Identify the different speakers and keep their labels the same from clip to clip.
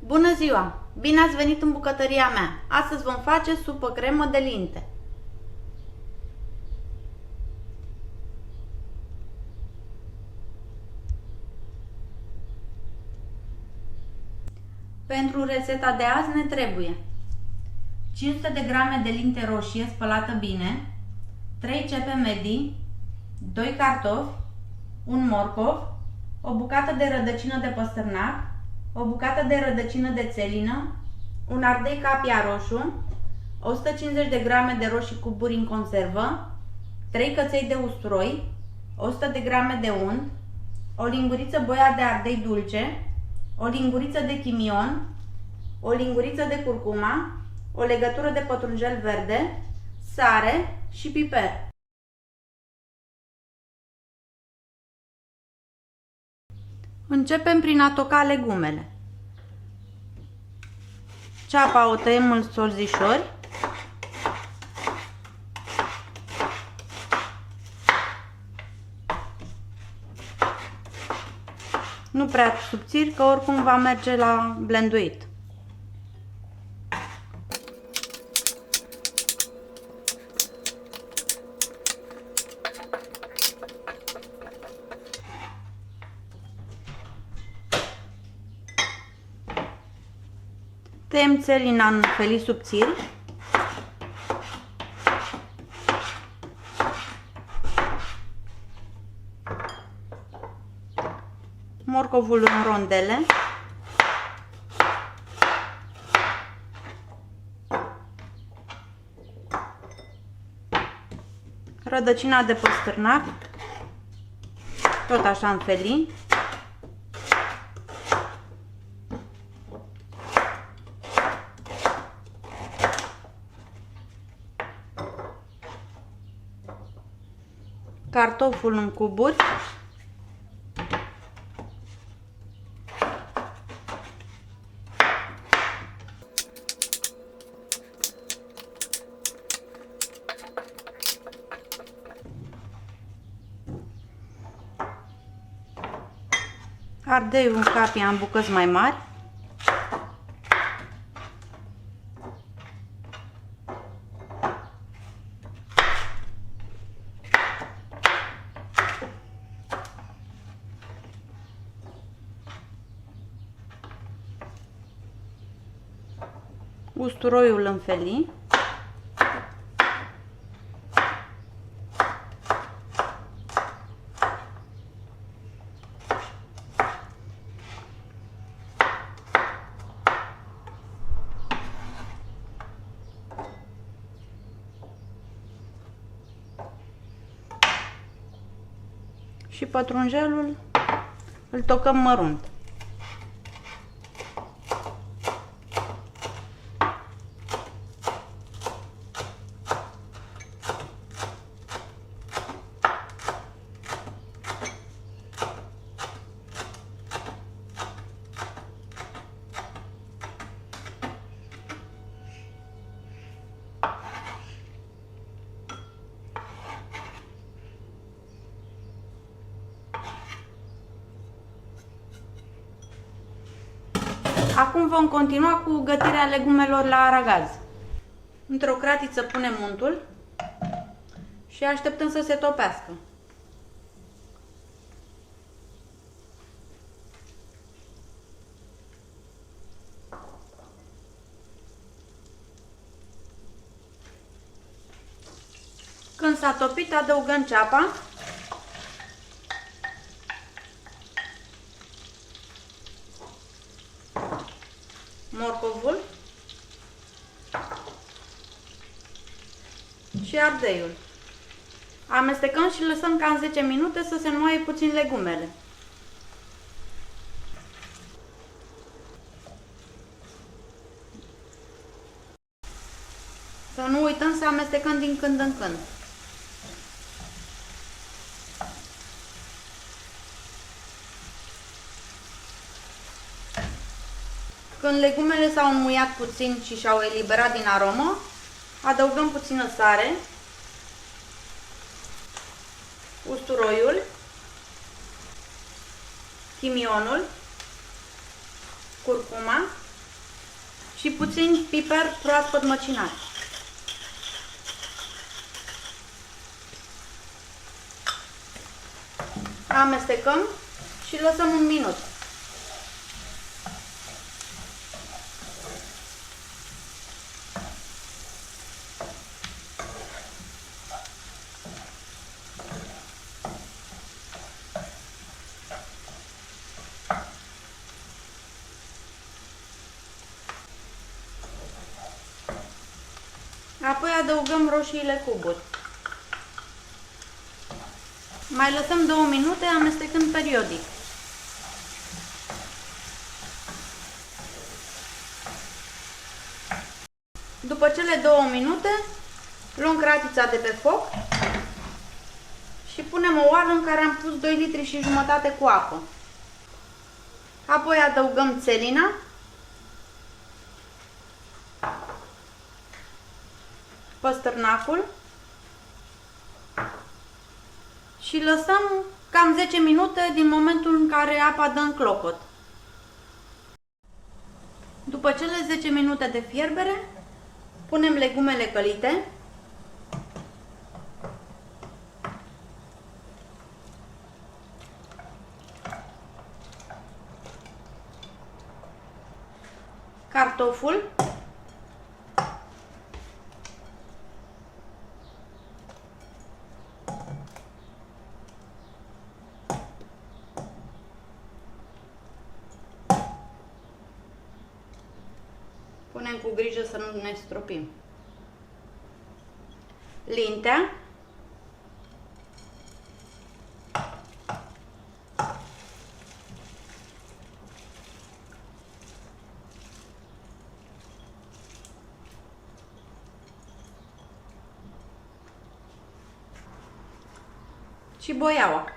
Speaker 1: Bună ziua! Bine ați venit în bucătăria mea! Astăzi vom face supă cremă de linte. Pentru rețeta de azi ne trebuie 500 de grame de linte roșie spălată bine, 3 cepe medii, 2 cartofi, un morcov, o bucată de rădăcină de păstărnac, o bucată de rădăcină de țelină, un ardei capia roșu, 150 de grame de roșii cu buri în conservă, 3 căței de usturoi, 100 de grame de unt, o linguriță boia de ardei dulce, o linguriță de chimion, o linguriță de curcuma, o legătură de pătrunjel verde, sare și piper. Începem prin a toca legumele. Ceapa o tăiem în solzișori. Nu prea subțiri, că oricum va merge la blenduit. Tăiem țelina în felii subțiri. Morcovul în rondele. Rădăcina de păstărnac, tot așa în felii. Cartoful în cuburi. Ardeiul în capia în bucăți mai mari. Usturoiul în felii. Și pătrunjelul îl tocăm mărunt. Acum vom continua cu gătirea legumelor la aragaz. Într-o cratiță punem untul și așteptăm să se topească. Când s-a topit, adăugăm ceapa. Morcovul și ardeiul. Amestecăm și lăsăm cam 10 minute să se înmoaie puțin legumele. Să nu uităm să amestecăm din când în când. Când legumele s-au înmuiat puțin și și-au eliberat din aromă, adăugăm puțină sare, usturoiul, chimionul, curcuma și puțin piper proaspăt măcinat. Amestecăm și lăsăm un minut. Apoi adăugăm roșiile cuburi. Mai lăsăm 2 minute amestecând periodic. După cele 2 minute, luăm cratița de pe foc și punem o oală în care am pus 2 litri și jumătate cu apă. Apoi adăugăm țelina, păstărnacul și lăsăm cam 10 minute din momentul în care apa dă în clopot. După cele 10 minute de fierbere, punem legumele călite, cartoful, punem cu grijă să nu ne stropim, lintea, și boiaua.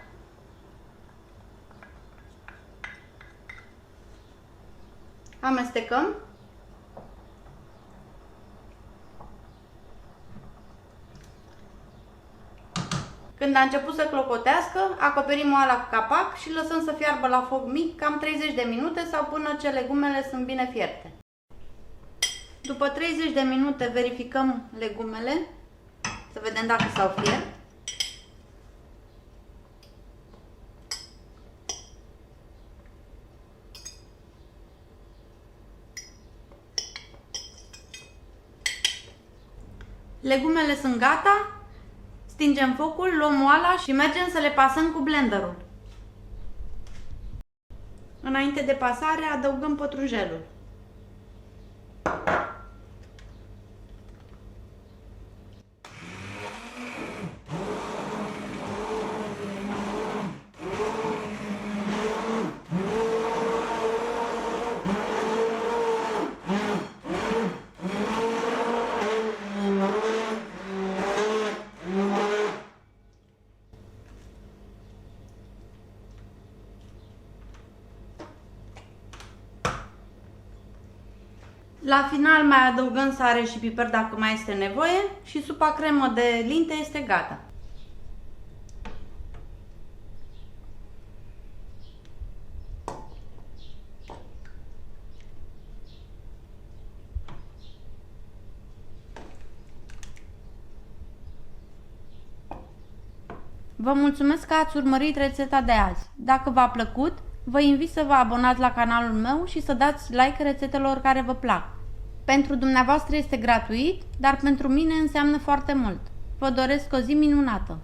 Speaker 1: Amestecăm. Când a început să clopotească, acoperim oala cu capac și lăsăm să fiarbă la foc mic cam 30 de minute sau până ce legumele sunt bine fierte. După 30 de minute verificăm legumele, să vedem dacă s-au fiert. Legumele sunt gata. Stingem focul, luăm oala și mergem să le pasăm cu blenderul. Înainte de pasare adăugăm pătrunjelul. La final mai adăugăm sare și piper dacă mai este nevoie și supa cremă de linte este gata. Vă mulțumesc că ați urmărit rețeta de azi. Dacă v-a plăcut, vă invit să vă abonați la canalul meu și să dați like rețetelor care vă plac. Pentru dumneavoastră este gratuit, dar pentru mine înseamnă foarte mult. Vă doresc o zi minunată!